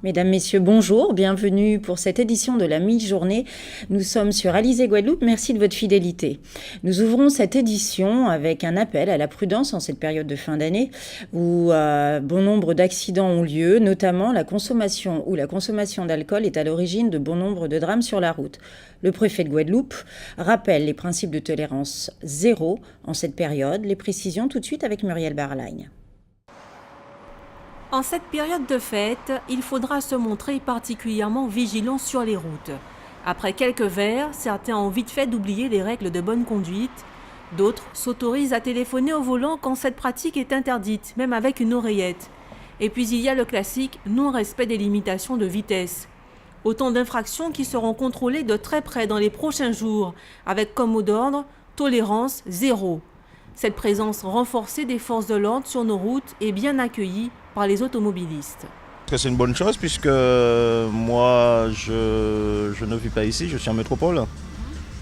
Mesdames, Messieurs, bonjour, bienvenue pour cette édition de la mi-journée. Nous sommes sur Alizé Guadeloupe, merci de votre fidélité. Nous ouvrons cette édition avec un appel à la prudence en cette période de fin d'année où bon nombre d'accidents ont lieu, notamment la consommation d'alcool est à l'origine de bon nombre de drames sur la route. Le préfet de Guadeloupe rappelle les principes de tolérance zéro en cette période. Les précisions tout de suite avec Muriel Barlagne. En cette période de fête, il faudra se montrer particulièrement vigilant sur les routes. Après quelques verres, certains ont vite fait d'oublier les règles de bonne conduite. D'autres s'autorisent à téléphoner au volant quand cette pratique est interdite, même avec une oreillette. Et puis il y a le classique non-respect des limitations de vitesse. Autant d'infractions qui seront contrôlées de très près dans les prochains jours, avec comme mot d'ordre « tolérance zéro ». Cette présence renforcée des forces de l'ordre sur nos routes est bien accueillie par les automobilistes. C'est une bonne chose puisque moi je ne vis pas ici, je suis en métropole.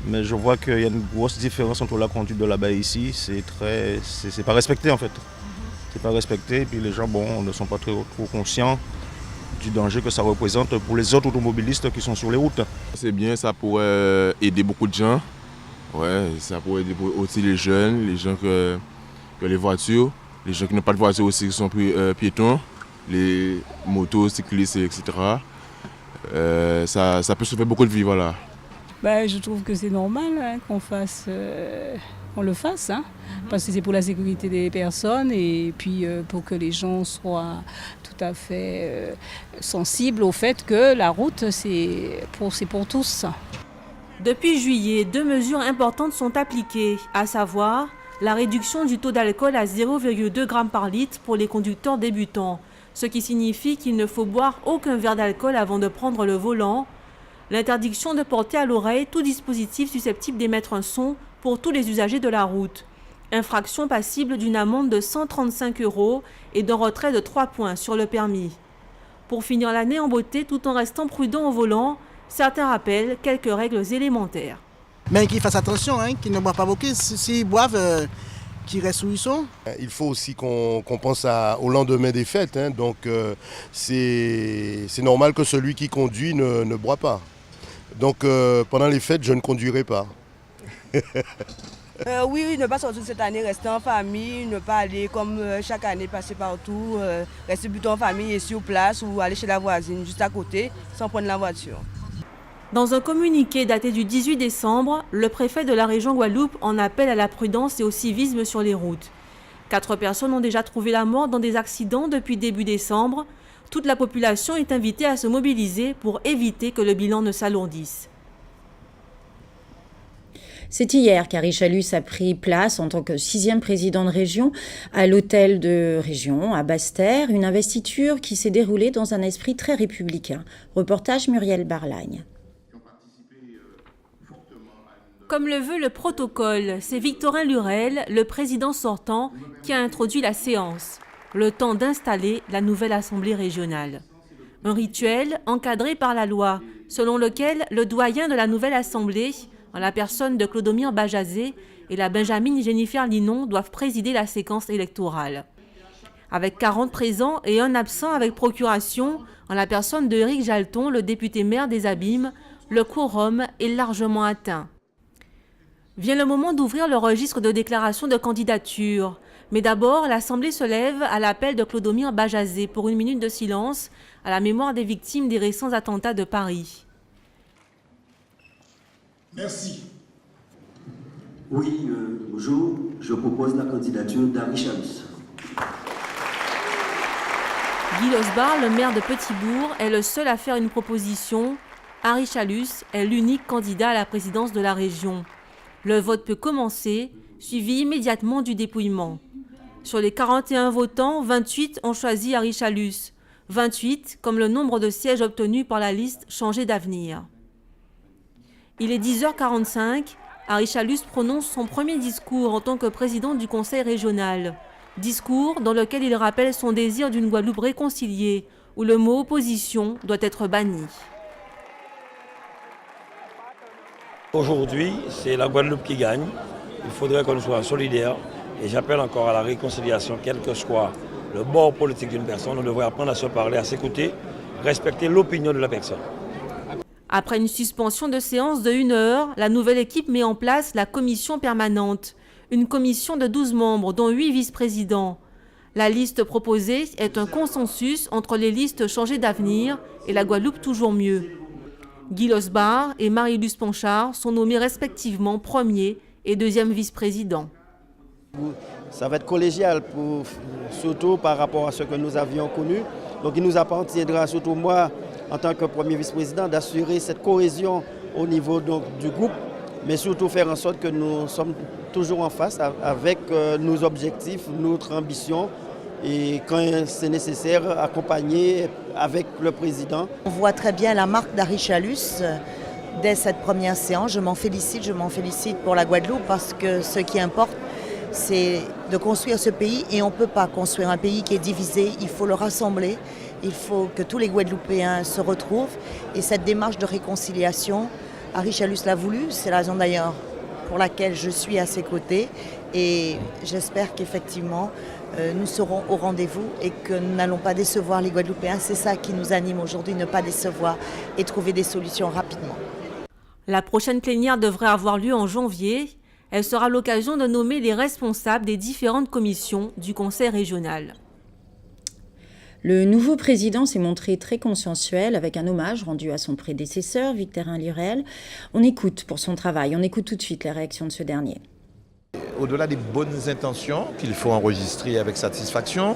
Mais je vois qu'il y a une grosse différence entre la conduite de là-bas et ici. C'est pas respecté en fait. C'est pas respecté et puis les gens ne sont pas trop conscients du danger que ça représente pour les autres automobilistes qui sont sur les routes. C'est bien, ça pourrait aider beaucoup de gens. Ouais, ça pourrait aider aussi les jeunes, les gens que les voitures, les gens qui n'ont pas de voiture aussi qui sont piétons, les motos, cyclistes, etc. Ça peut sauver beaucoup de vies, voilà. Je trouve que c'est normal qu'on le fasse, parce que c'est pour la sécurité des personnes et puis pour que les gens soient tout à fait sensibles au fait que la route, c'est pour tous. Depuis juillet, 2 mesures importantes sont appliquées, à savoir la réduction du taux d'alcool à 0,2 g par litre pour les conducteurs débutants, ce qui signifie qu'il ne faut boire aucun verre d'alcool avant de prendre le volant, l'interdiction de porter à l'oreille tout dispositif susceptible d'émettre un son pour tous les usagers de la route, infraction passible d'une amende de 135 € et d'un retrait de 3 points sur le permis. Pour finir l'année en beauté tout en restant prudent au volant, certains rappellent quelques règles élémentaires. Mais qu'ils fassent attention, qu'ils ne boivent pas beaucoup. S'ils boivent, qu'ils restent où ils sont. Il faut aussi qu'on pense au lendemain des fêtes. Donc c'est normal que celui qui conduit ne boit pas. Donc pendant les fêtes, je ne conduirai pas. Oui, ne pas sortir cette année, rester en famille, ne pas aller comme chaque année, passer partout, rester plutôt en famille et sur place ou aller chez la voisine juste à côté sans prendre la voiture. Dans un communiqué daté du 18 décembre, le préfet de la région Guadeloupe en appelle à la prudence et au civisme sur les routes. 4 personnes ont déjà trouvé la mort dans des accidents depuis début décembre. Toute la population est invitée à se mobiliser pour éviter que le bilan ne s'alourdisse. C'est hier qu'Arichalus a pris place en tant que 6e président de région à l'hôtel de région à Basse-Terre, une investiture qui s'est déroulée dans un esprit très républicain. Reportage Muriel Barlagne. Comme le veut le protocole, c'est Victorin Lurel, le président sortant, qui a introduit la séance, le temps d'installer la nouvelle assemblée régionale. Un rituel encadré par la loi, selon lequel le doyen de la nouvelle assemblée, en la personne de Clodomir Bajazé et la Benjamine Jennifer Linon, doivent présider la séquence électorale. Avec 40 présents et un absent avec procuration, en la personne de Éric Jalton, le député maire des Abîmes, le quorum est largement atteint. Vient le moment d'ouvrir le registre de déclaration de candidature. Mais d'abord, l'Assemblée se lève à l'appel de Clodomir Bajazé pour une minute de silence à la mémoire des victimes des récents attentats de Paris. Merci. Oui, bonjour. Je propose la candidature d'Arichalus. Guy Losbar, le maire de Petit-Bourg, est le seul à faire une proposition. Arichalus est l'unique candidat à la présidence de la région. Le vote peut commencer, suivi immédiatement du dépouillement. Sur les 41 votants, 28 ont choisi Arichalus. 28 comme le nombre de sièges obtenus par la liste Changer d'avenir. Il est 10h45. Arichalus prononce son premier discours en tant que président du conseil régional. Discours dans lequel il rappelle son désir d'une Guadeloupe réconciliée, où le mot opposition doit être banni. Aujourd'hui, c'est la Guadeloupe qui gagne. Il faudrait qu'on soit solidaires. Et j'appelle encore à la réconciliation, quel que soit le bord politique d'une personne. On devrait apprendre à se parler, à s'écouter respecter l'opinion de la personne. Après une suspension de séance de 1 heure, la nouvelle équipe met en place la commission permanente, une commission de 12 membres, dont 8 vice-présidents. La liste proposée est un consensus entre les listes Changer d'avenir et la Guadeloupe toujours mieux. Guy Losbar et Marie-Luce Ponchard sont nommés respectivement premier et deuxième vice-président. Ça va être collégial, surtout par rapport à ce que nous avions connu. Donc il nous appartiendra, surtout moi, en tant que premier vice-président, d'assurer cette cohésion au niveau donc, du groupe, mais surtout faire en sorte que nous sommes toujours en face avec nos objectifs, notre ambition, et quand c'est nécessaire, accompagner avec le président. On voit très bien la marque d'Harry Chalus dès cette première séance. Je m'en félicite pour la Guadeloupe parce que ce qui importe, c'est de construire ce pays et on ne peut pas construire un pays qui est divisé, il faut le rassembler, il faut que tous les Guadeloupéens se retrouvent et cette démarche de réconciliation, Harry Chalus l'a voulu, c'est la raison d'ailleurs pour laquelle je suis à ses côtés et j'espère qu'effectivement nous serons au rendez-vous et que nous n'allons pas décevoir les Guadeloupéens. C'est ça qui nous anime aujourd'hui, ne pas décevoir et trouver des solutions rapidement. La prochaine plénière devrait avoir lieu en janvier. Elle sera l'occasion de nommer les responsables des différentes commissions du Conseil régional. Le nouveau président s'est montré très consensuel avec un hommage rendu à son prédécesseur, Victorin Lurel. On écoute pour son travail, on écoute tout de suite les réactions de ce dernier. Au-delà des bonnes intentions qu'il faut enregistrer avec satisfaction,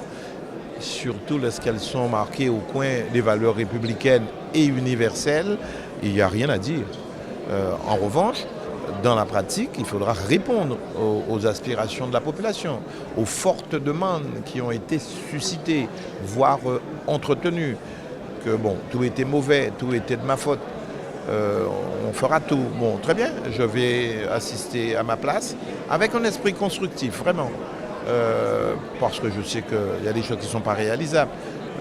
surtout lorsqu'elles sont marquées au coin des valeurs républicaines et universelles, il n'y a rien à dire. En revanche, dans la pratique, il faudra répondre aux aspirations de la population, aux fortes demandes qui ont été suscitées, voire entretenues, que bon, tout était mauvais, tout était de ma faute. On fera tout. Bon, très bien, je vais assister à ma place avec un esprit constructif, vraiment. Parce que je sais qu'il y a des choses qui ne sont pas réalisables.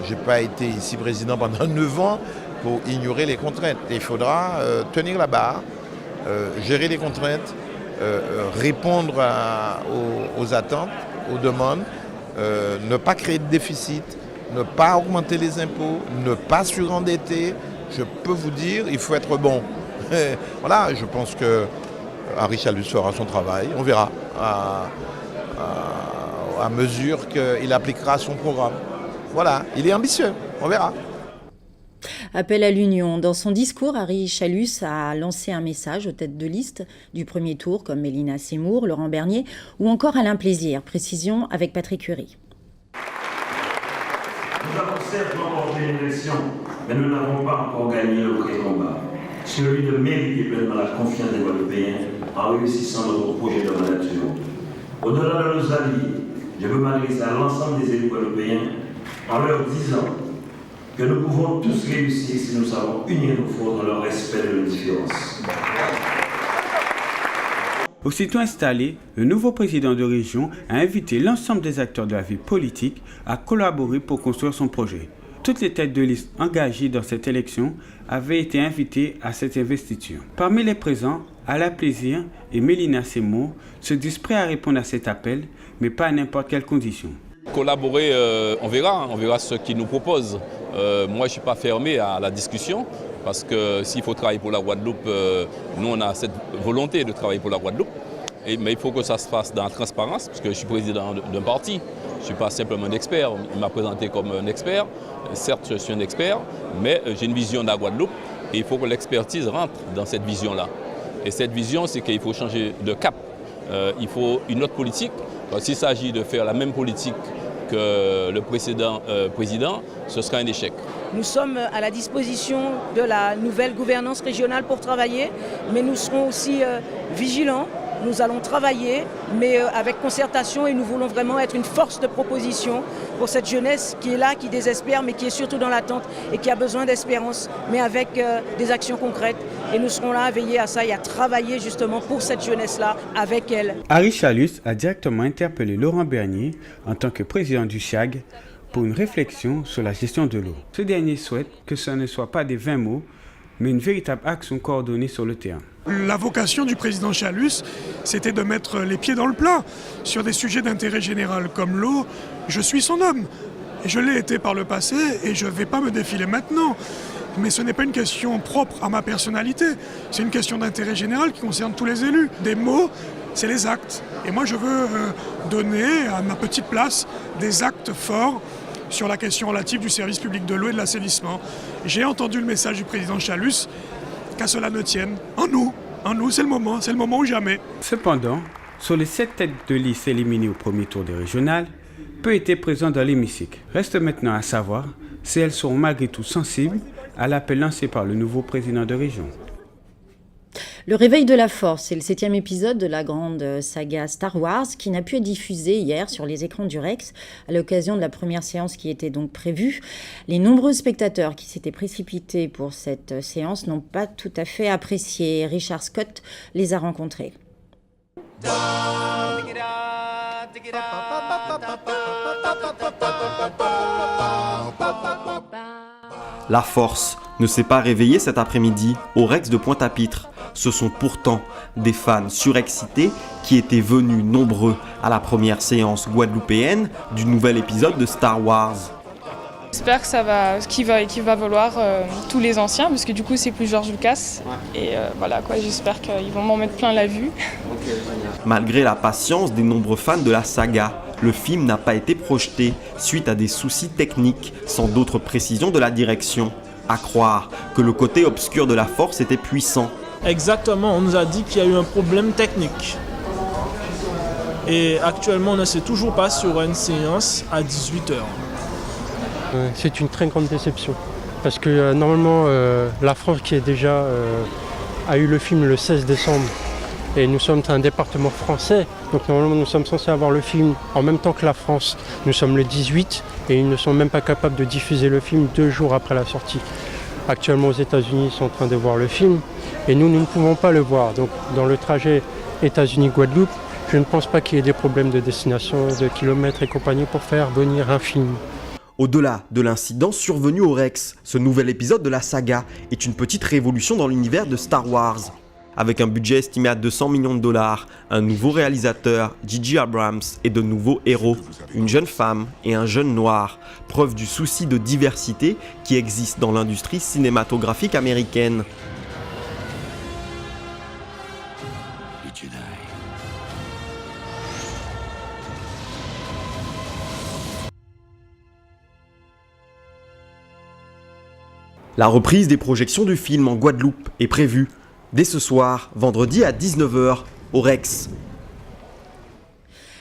Je n'ai pas été ici président pendant 9 ans pour ignorer les contraintes. Et il faudra tenir la barre, gérer les contraintes, répondre aux attentes, aux demandes, ne pas créer de déficit, ne pas augmenter les impôts, ne pas surendetter. Je peux vous dire, il faut être bon. Voilà, je pense que Harry Chalus fera son travail. On verra à mesure qu'il appliquera son programme. Voilà, il est ambitieux, on verra. Appel à l'union. Dans son discours, Harry Chalus a lancé un message aux têtes de liste du premier tour, comme Mélina Seymour, Laurent Bernier ou encore Alain Plaisir. Précision avec Patrick Curie. Nous avons certes remporté l'élection, mais nous n'avons pas encore gagné le vrai combat. Celui de mériter pleinement la confiance des Guadeloupéens en réussissant notre projet de mandature. Au-delà de nos alliés, je veux m'adresser à l'ensemble des élus guadeloupéens en leur disant que nous pouvons tous réussir si nous savons unir nos forces dans le respect de nos différences. Aussitôt installé, le nouveau président de région a invité l'ensemble des acteurs de la vie politique à collaborer pour construire son projet. Toutes les têtes de liste engagées dans cette élection avaient été invitées à cette investiture. Parmi les présents, Alain Plaisir et Mélina Seymour se disent prêts à répondre à cet appel, mais pas à n'importe quelle condition. Collaborer, on verra ce qu'ils nous proposent. Moi, je ne suis pas fermé à la discussion, parce que s'il faut travailler pour la Guadeloupe, nous, on a cette volonté de travailler pour la Guadeloupe. Mais il faut que ça se fasse dans la transparence, parce que je suis président d'un parti. Je ne suis pas simplement un expert. Il m'a présenté comme un expert. Certes, je suis un expert, mais j'ai une vision de la Guadeloupe. Et il faut que l'expertise rentre dans cette vision-là. Et cette vision, c'est qu'il faut changer de cap. Il faut une autre politique. S'il s'agit de faire la même politique que le précédent président, ce sera un échec. Nous sommes à la disposition de la nouvelle gouvernance régionale pour travailler, mais nous serons aussi vigilants. Nous allons travailler, mais avec concertation, et nous voulons vraiment être une force de proposition pour cette jeunesse qui est là, qui désespère, mais qui est surtout dans l'attente et qui a besoin d'espérance, mais avec des actions concrètes. Et nous serons là à veiller à ça et à travailler justement pour cette jeunesse-là, avec elle. Harry Chalus a directement interpellé Laurent Bernier en tant que président du CHAG pour une réflexion sur la gestion de l'eau. Ce dernier souhaite que ce ne soit pas des 20 mots, mais une véritable action coordonnée sur le terrain. La vocation du président Chalus, c'était de mettre les pieds dans le plat sur des sujets d'intérêt général comme l'eau. Je suis son homme. Et je l'ai été par le passé et je ne vais pas me défiler maintenant. Mais ce n'est pas une question propre à ma personnalité, c'est une question d'intérêt général qui concerne tous les élus. Des mots, c'est les actes. Et moi, je veux donner à ma petite place des actes forts sur la question relative du service public de l'eau et de l'assainissement. J'ai entendu le message du président Chalus, qu'à cela ne tienne. En nous, c'est le moment ou jamais. Cependant, sur les 7 têtes de liste éliminées au premier tour des régionales, peu étaient présentes dans l'hémicycle. Reste maintenant à savoir si elles sont malgré tout sensibles à l'appel lancé par le nouveau président de région. Le réveil de la force, c'est le 7e épisode de la grande saga Star Wars qui n'a pu être diffusé hier sur les écrans du Rex à l'occasion de la première séance qui était donc prévue. Les nombreux spectateurs qui s'étaient précipités pour cette séance n'ont pas tout à fait apprécié. Richard Scott les a rencontrés. La force ne s'est pas réveillée cet après-midi au Rex de Pointe-à-Pitre. Ce sont pourtant des fans surexcités qui étaient venus nombreux à la première séance guadeloupéenne du nouvel épisode de Star Wars. J'espère que qu'il va valoir tous les anciens, parce que du coup c'est plus George Lucas. Et voilà quoi, j'espère qu'ils vont m'en mettre plein la vue. Malgré la patience des nombreux fans de la saga, le film n'a pas été projeté suite à des soucis techniques, sans d'autres précisions de la direction. À croire que le côté obscur de la force était puissant. Exactement, on nous a dit qu'il y a eu un problème technique. Et actuellement, on ne sait toujours pas sur une séance à 18h. C'est une très grande déception. Parce que normalement, la France qui est déjà a eu le film le 16 décembre. Et nous sommes un département français. Donc normalement, nous sommes censés avoir le film en même temps que la France. Nous sommes le 18 et ils ne sont même pas capables de diffuser le film 2 jours après la sortie. Actuellement, aux États-Unis, ils sont en train de voir le film. Et nous ne pouvons pas le voir. Donc dans le trajet États-Unis-Guadeloupe, je ne pense pas qu'il y ait des problèmes de destination, de kilomètres et compagnie pour faire venir un film. Au-delà de l'incident survenu au Rex, ce nouvel épisode de la saga est une petite révolution dans l'univers de Star Wars. Avec un budget estimé à 200 millions de dollars, un nouveau réalisateur, J.J. Abrams, et de nouveaux héros, une jeune femme et un jeune noir, preuve du souci de diversité qui existe dans l'industrie cinématographique américaine. La reprise des projections du film en Guadeloupe est prévue dès ce soir, vendredi à 19h, au Rex.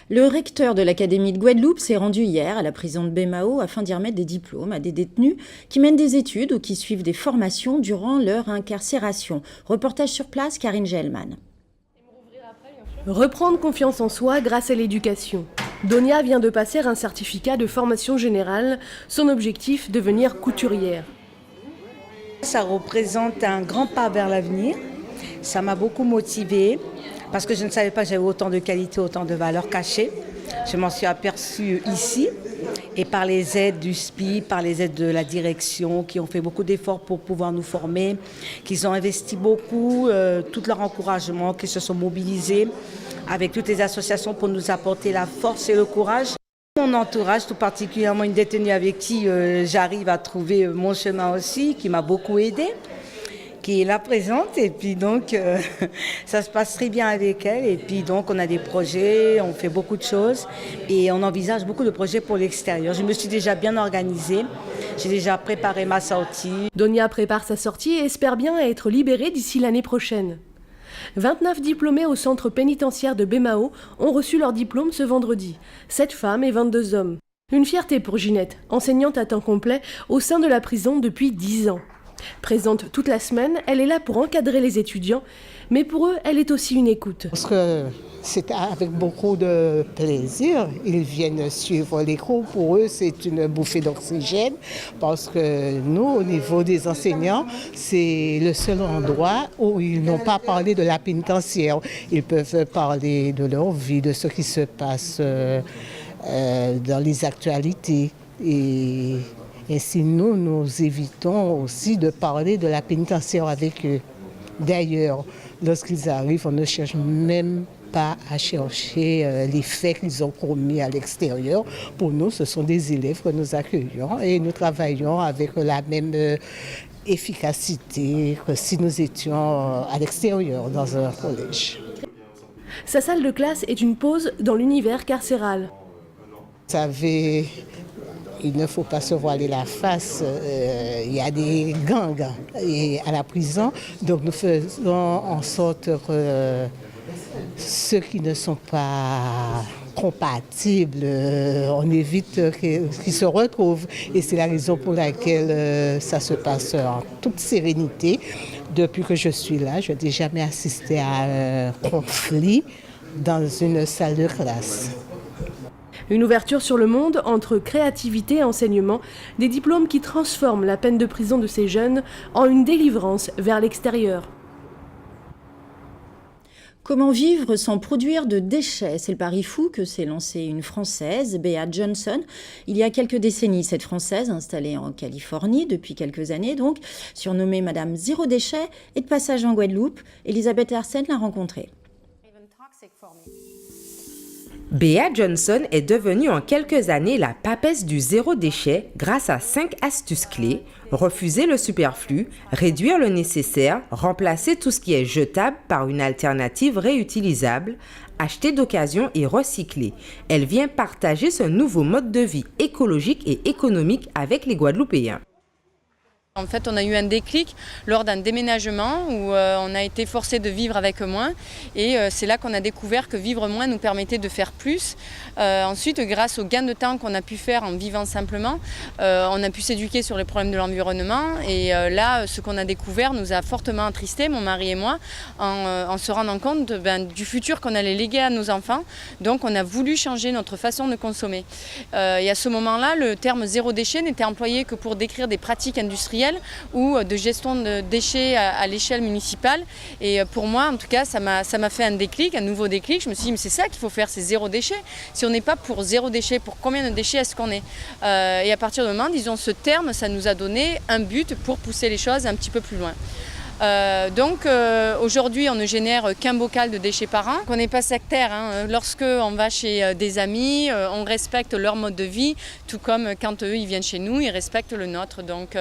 Le recteur de l'Académie de Guadeloupe s'est rendu hier à la prison de Bémao afin d'y remettre des diplômes à des détenus qui mènent des études ou qui suivent des formations durant leur incarcération. Reportage sur place, Karine Gelman. Reprendre confiance en soi grâce à l'éducation. Donia vient de passer un certificat de formation générale. Son objectif, devenir couturière. Ça représente un grand pas vers l'avenir. Ça m'a beaucoup motivée parce que je ne savais pas que j'avais autant de qualités, autant de valeurs cachées. Je m'en suis aperçue ici et par les aides du SPI, par les aides de la direction qui ont fait beaucoup d'efforts pour pouvoir nous former, qu'ils ont investi beaucoup, tout leur encouragement, qu'ils se sont mobilisés avec toutes les associations pour nous apporter la force et le courage. Mon entourage, tout particulièrement une détenue avec qui j'arrive à trouver mon chemin aussi, qui m'a beaucoup aidée, qui est là présente, et puis donc ça se passe très bien avec elle, et puis donc on a des projets, on fait beaucoup de choses, et on envisage beaucoup de projets pour l'extérieur. Je me suis déjà bien organisée, j'ai déjà préparé ma sortie. Donia prépare sa sortie et espère bien être libérée d'ici l'année prochaine. 29 diplômés au centre pénitentiaire de Bémao ont reçu leur diplôme ce vendredi. 7 femmes et 22 hommes. Une fierté pour Ginette, enseignante à temps complet au sein de la prison depuis 10 ans. Présente toute la semaine, elle est là pour encadrer les étudiants, mais pour eux, elle est aussi une écoute. Parce que c'est avec beaucoup de plaisir. Ils viennent suivre les cours. Pour eux, c'est une bouffée d'oxygène parce que nous, au niveau des enseignants, c'est le seul endroit où ils n'ont pas parlé de la pénitentiaire. Ils peuvent parler de leur vie, de ce qui se passe dans les actualités. Et ainsi, nous évitons aussi de parler de la pénitentiaire avec eux. D'ailleurs, lorsqu'ils arrivent, on ne cherche même pas à chercher les faits qu'ils ont commis à l'extérieur. Pour nous, ce sont des élèves que nous accueillons et nous travaillons avec la même efficacité que si nous étions à l'extérieur dans un collège. Sa salle de classe est une pause dans l'univers carcéral. Vous savez, il ne faut pas se voiler la face. Il y a des gangs à la prison, donc nous faisons en sorte que ceux qui ne sont pas compatibles, on évite qu'ils se retrouvent. Et c'est la raison pour laquelle ça se passe en toute sérénité. Depuis que je suis là, je n'ai jamais assisté à un conflit dans une salle de classe. Une ouverture sur le monde entre créativité et enseignement, des diplômes qui transforment la peine de prison de ces jeunes en une délivrance vers l'extérieur. Comment vivre sans produire de déchets? C'est le pari fou que s'est lancé une Française, Bea Johnson, il y a quelques décennies. Cette Française, installée en Californie depuis quelques années donc, surnommée Madame Zéro Déchet, est de passage en Guadeloupe. Elisabeth Hersen l'a rencontrée. Bea Johnson est devenue en quelques années la papesse du zéro déchet grâce à 5 astuces clés: refuser le superflu, réduire le nécessaire, remplacer tout ce qui est jetable par une alternative réutilisable, acheter d'occasion et recycler. Elle vient partager ce nouveau mode de vie écologique et économique avec les Guadeloupéens. En fait, on a eu un déclic lors d'un déménagement où on a été forcé de vivre avec moins et c'est là qu'on a découvert que vivre moins nous permettait de faire plus. Ensuite, grâce au gain de temps qu'on a pu faire en vivant simplement, on a pu s'éduquer sur les problèmes de l'environnement et là, ce qu'on a découvert nous a fortement attristés, mon mari et moi, en se rendant compte du futur qu'on allait léguer à nos enfants. Donc, on a voulu changer notre façon de consommer. Et à ce moment-là, le terme zéro déchet n'était employé que pour décrire des pratiques industrielles ou de gestion de déchets à l'échelle municipale. Et pour moi, en tout cas, ça m'a fait un déclic, un nouveau déclic. Je me suis dit, mais c'est ça qu'il faut faire, c'est zéro déchet. Si on n'est pas pour zéro déchet, pour combien de déchets est-ce qu'on est? Et à partir du moment, disons, ce terme, ça nous a donné un but pour pousser les choses un petit peu plus loin. Donc aujourd'hui on ne génère qu'un bocal de déchets par an. On n'est pas sectaire, hein. Lorsque on va chez des amis, on respecte leur mode de vie, tout comme quand eux ils viennent chez nous, ils respectent le nôtre. Donc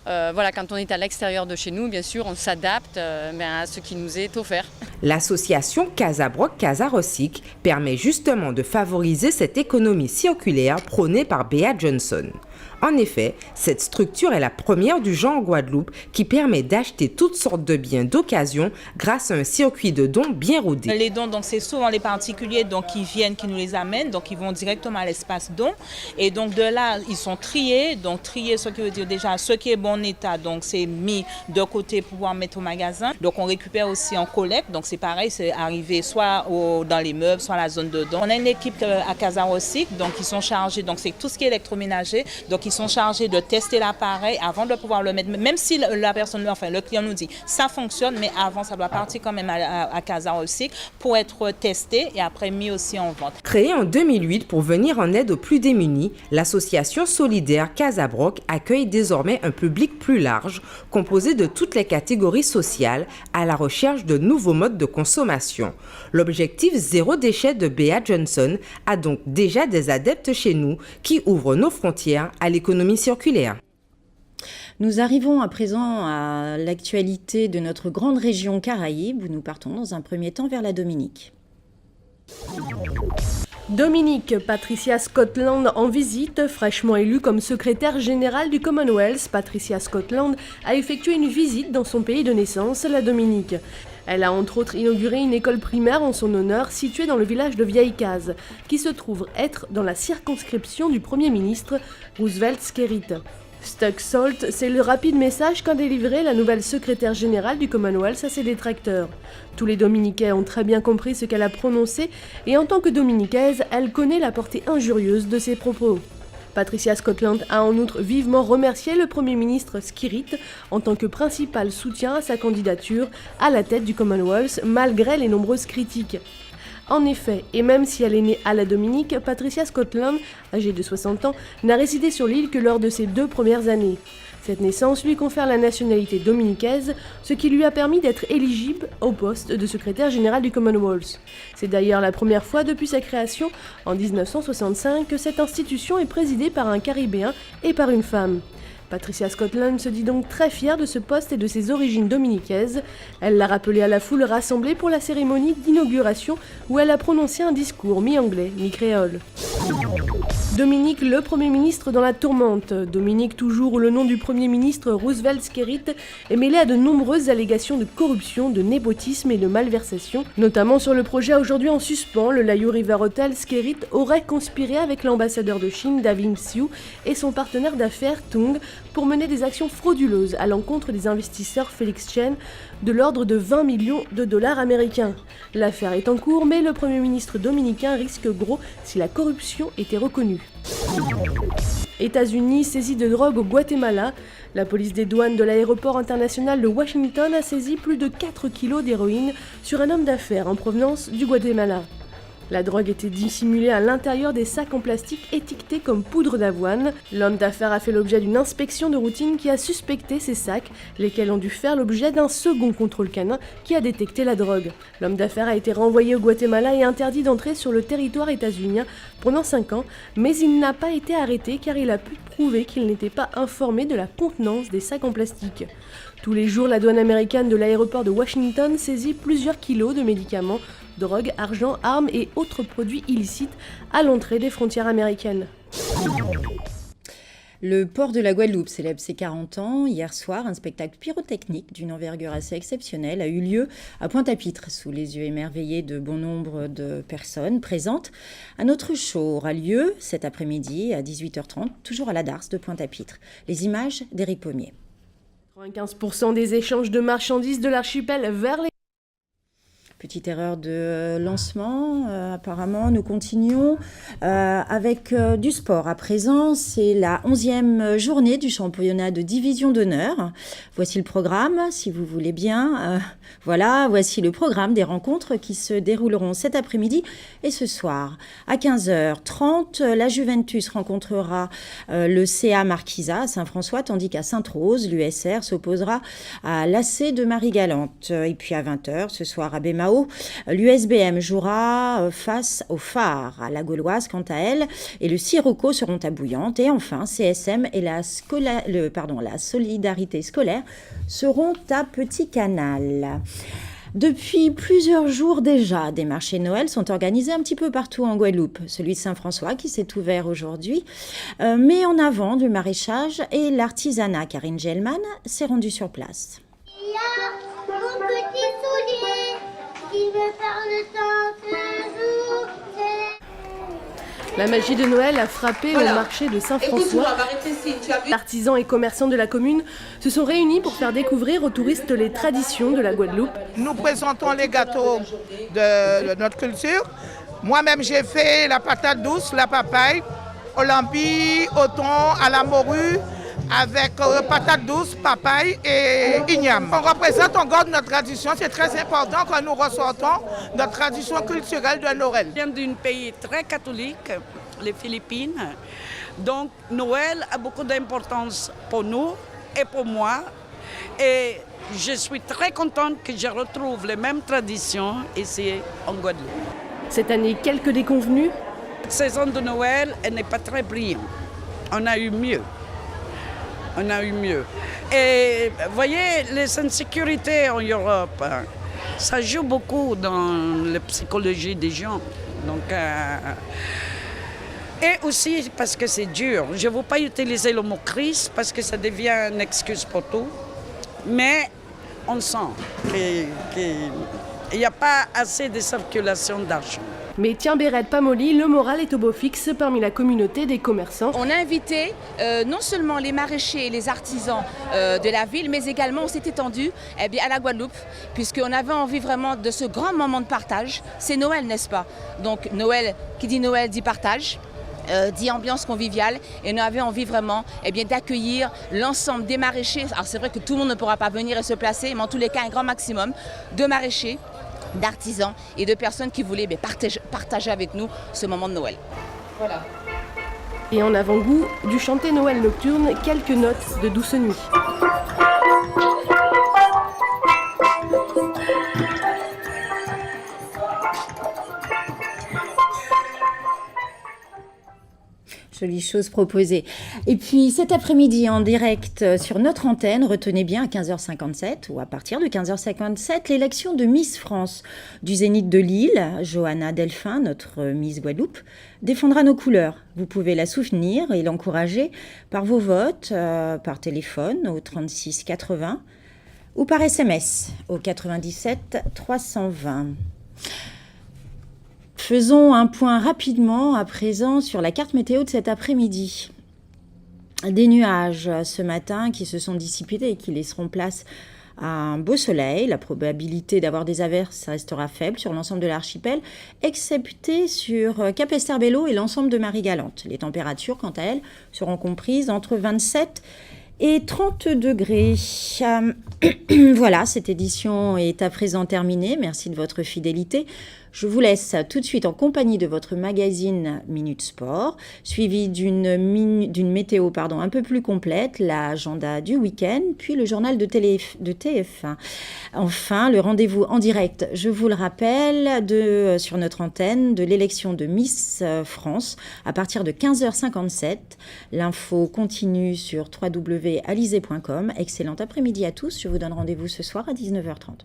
voilà, quand on est à l'extérieur de chez nous, bien sûr on s'adapte à ce qui nous est offert. L'association Casa Broc Casa Recycle permet justement de favoriser cette économie circulaire prônée par Bea Johnson. En effet, cette structure est la première du genre en Guadeloupe qui permet d'acheter toutes sortes de biens d'occasion grâce à un circuit de dons bien rodé. Les dons, donc c'est souvent les particuliers donc, qui viennent, qui nous les amènent, donc ils vont directement à l'espace don. Et donc de là, ils sont triés. Donc triés, ce qui veut dire déjà ce qui est bon état, donc c'est mis de côté pour pouvoir mettre au magasin. Donc on récupère aussi en collecte, donc c'est pareil, c'est arrivé soit dans les meubles, soit à la zone de don. On a une équipe à Casa Recycle, donc ils sont chargés, donc c'est tout ce qui est électroménager, donc ils sont chargés de tester l'appareil avant de pouvoir le mettre, même si la personne, enfin le client nous dit ça fonctionne, mais avant ça doit partir quand même à Casa Recycle pour être testé et après mis aussi en vente. Créée en 2008 pour venir en aide aux plus démunis, l'association solidaire Casa Broc accueille désormais un public plus large, composé de toutes les catégories sociales, à la recherche de nouveaux modes de consommation. L'objectif zéro déchet de Bea Johnson a donc déjà des adeptes chez nous qui ouvrent nos frontières à l'économie circulaire. Nous arrivons à présent à l'actualité de notre grande région Caraïbes où nous partons dans un premier temps vers la Dominique. Dominique, Patricia Scotland en visite, fraîchement élue comme secrétaire générale du Commonwealth. Patricia Scotland a effectué une visite dans son pays de naissance, la Dominique. Elle a entre autres inauguré une école primaire en son honneur située dans le village de Vieille-Case, qui se trouve être dans la circonscription du Premier ministre Roosevelt Skerrit. Stuck Salt, c'est le rapide message qu'a délivré la nouvelle secrétaire générale du Commonwealth à ses détracteurs. Tous les Dominicains ont très bien compris ce qu'elle a prononcé et en tant que Dominicaise, elle connaît la portée injurieuse de ses propos. Patricia Scotland a en outre vivement remercié le Premier ministre Skerrit en tant que principal soutien à sa candidature à la tête du Commonwealth malgré les nombreuses critiques. En effet, et même si elle est née à la Dominique, Patricia Scotland, âgée de 60 ans, n'a résidé sur l'île que lors de ses 2 premières années. Cette naissance lui confère la nationalité dominicaise, ce qui lui a permis d'être éligible au poste de secrétaire général du Commonwealth. C'est d'ailleurs la première fois depuis sa création, en 1965, que cette institution est présidée par un Caribéen et par une femme. Patricia Scotland se dit donc très fière de ce poste et de ses origines dominicaines. Elle l'a rappelé à la foule rassemblée pour la cérémonie d'inauguration où elle a prononcé un discours mi-anglais, mi-créole. Dominique, le Premier ministre dans la tourmente. Dominique, toujours où le nom du Premier ministre Roosevelt Skerrit est mêlé à de nombreuses allégations de corruption, de népotisme et de malversation. Notamment sur le projet aujourd'hui en suspens, le Layou River Hotel, Skerrit aurait conspiré avec l'ambassadeur de Chine, David Xiu, et son partenaire d'affaires, Tung, pour mener des actions frauduleuses à l'encontre des investisseurs Felix Chen de l'ordre de 20 millions de dollars américains. L'affaire est en cours, mais le Premier ministre dominicain risque gros si la corruption était reconnue. États-Unis, saisie de drogue au Guatemala. La police des douanes de l'aéroport international de Washington a saisi plus de 4 kilos d'héroïne sur un homme d'affaires en provenance du Guatemala. La drogue était dissimulée à l'intérieur des sacs en plastique étiquetés comme poudre d'avoine. L'homme d'affaires a fait l'objet d'une inspection de routine qui a suspecté ces sacs, lesquels ont dû faire l'objet d'un second contrôle canin qui a détecté la drogue. L'homme d'affaires a été renvoyé au Guatemala et interdit d'entrer sur le territoire états-unien pendant 5 ans, mais il n'a pas été arrêté car il a pu prouver qu'il n'était pas informé de la contenance des sacs en plastique. Tous les jours, la douane américaine de l'aéroport de Washington saisit plusieurs kilos de médicaments, drogue, argent, armes et autres produits illicites à l'entrée des frontières américaines. Le port de la Guadeloupe célèbre ses 40 ans. Hier soir, un spectacle pyrotechnique d'une envergure assez exceptionnelle a eu lieu à Pointe-à-Pitre, sous les yeux émerveillés de bon nombre de personnes présentes. Un autre show aura lieu cet après-midi à 18h30, toujours à la Darse de Pointe-à-Pitre. Les images d'Éric Pommier. 95% des échanges de marchandises de l'archipel vers les... Petite erreur de lancement, apparemment. Nous continuons avec du sport. À présent, c'est la 11e journée du championnat de division d'honneur. Voici le programme, si vous voulez bien. Voilà, voici le programme des rencontres qui se dérouleront cet après-midi et ce soir. À 15h30, la Juventus rencontrera le CA Marquisa à Saint-François, tandis qu'à Sainte-Rose, l'USR s'opposera à l'AC de Marie-Galante. Et puis à 20h, ce soir à Bémao, l'USBM jouera face au Phare. À la Gauloise, quant à elle, et le Sirocco seront à Bouillante. Et enfin, CSM et la Solidarité scolaire seront à Petit Canal. Depuis plusieurs jours déjà, des marchés Noël sont organisés un petit peu partout en Guadeloupe. Celui de Saint-François qui s'est ouvert aujourd'hui met en avant du maraîchage et l'artisanat. Karine Gelman s'est rendue sur place. Il y a mon petit soulier qui veut faire le temps ce jour. La magie de Noël a frappé au marché de Saint-François. Artisans et commerçants de la commune se sont réunis pour faire découvrir aux touristes les traditions de la Guadeloupe. Nous présentons les gâteaux de notre culture. Moi-même, j'ai fait la patate douce, la papaye, au lambi, au thon, à la morue, avec patate douce, papaye et igname. On représente, on garde notre tradition. C'est très important quand nous ressortons notre tradition culturelle de Noël. Je viens d'un pays très catholique, les Philippines. Donc Noël a beaucoup d'importance pour nous et pour moi. Et je suis très contente que je retrouve les mêmes traditions ici en Guadeloupe. Cette année, quelques déconvenues. La saison de Noël, elle n'est pas très brillante. On a eu mieux. On a eu mieux. Et vous voyez, les insécurités en Europe, ça joue beaucoup dans la psychologie des gens. Donc, et aussi parce que c'est dur. Je ne veux pas utiliser le mot crise parce que ça devient une excuse pour tout. Mais on sent qu'il n'y a pas assez de circulation d'argent. Mais tiens, Bérette Pamoli, le moral est au beau fixe parmi la communauté des commerçants. On a invité non seulement les maraîchers et les artisans de la ville, mais également on s'est étendu à la Guadeloupe, puisqu'on avait envie vraiment de ce grand moment de partage. C'est Noël, n'est-ce pas? Donc Noël, qui dit Noël, dit partage. Dit ambiance conviviale, et on avait envie vraiment d'accueillir l'ensemble des maraîchers. Alors c'est vrai que tout le monde ne pourra pas venir et se placer, mais en tous les cas un grand maximum de maraîchers, d'artisans et de personnes qui voulaient partager avec nous ce moment de Noël. Voilà. Et en avant-goût, du chanté Noël nocturne, quelques notes de Douce Nuit. Jolie chose proposée. Et puis cet après-midi en direct sur notre antenne, retenez bien à 15h57 ou à partir de 15h57, l'élection de Miss France du Zénith de Lille. Johanna Delphin, notre Miss Guadeloupe, défendra nos couleurs. Vous pouvez la soutenir et l'encourager par vos votes, par téléphone au 36 80 ou par SMS au 97 320. Faisons un point rapidement à présent sur la carte météo de cet après-midi. Des nuages ce matin qui se sont dissipés et qui laisseront place à un beau soleil. La probabilité d'avoir des averses restera faible sur l'ensemble de l'archipel, excepté sur Cap-Esterbello et l'ensemble de Marie-Galante. Les températures, quant à elles, seront comprises entre 27 et 30 degrés. Voilà, cette édition est à présent terminée. Merci de votre fidélité. Je vous laisse tout de suite en compagnie de votre magazine Minute Sport, suivi d'une météo un peu plus complète, l'agenda du week-end, puis le journal de TF1. Enfin, le rendez-vous en direct, je vous le rappelle, sur notre antenne, de l'élection de Miss France à partir de 15h57. L'info continue sur www.alizé.com. Excellent après-midi à tous. Je vous donne rendez-vous ce soir à 19h30.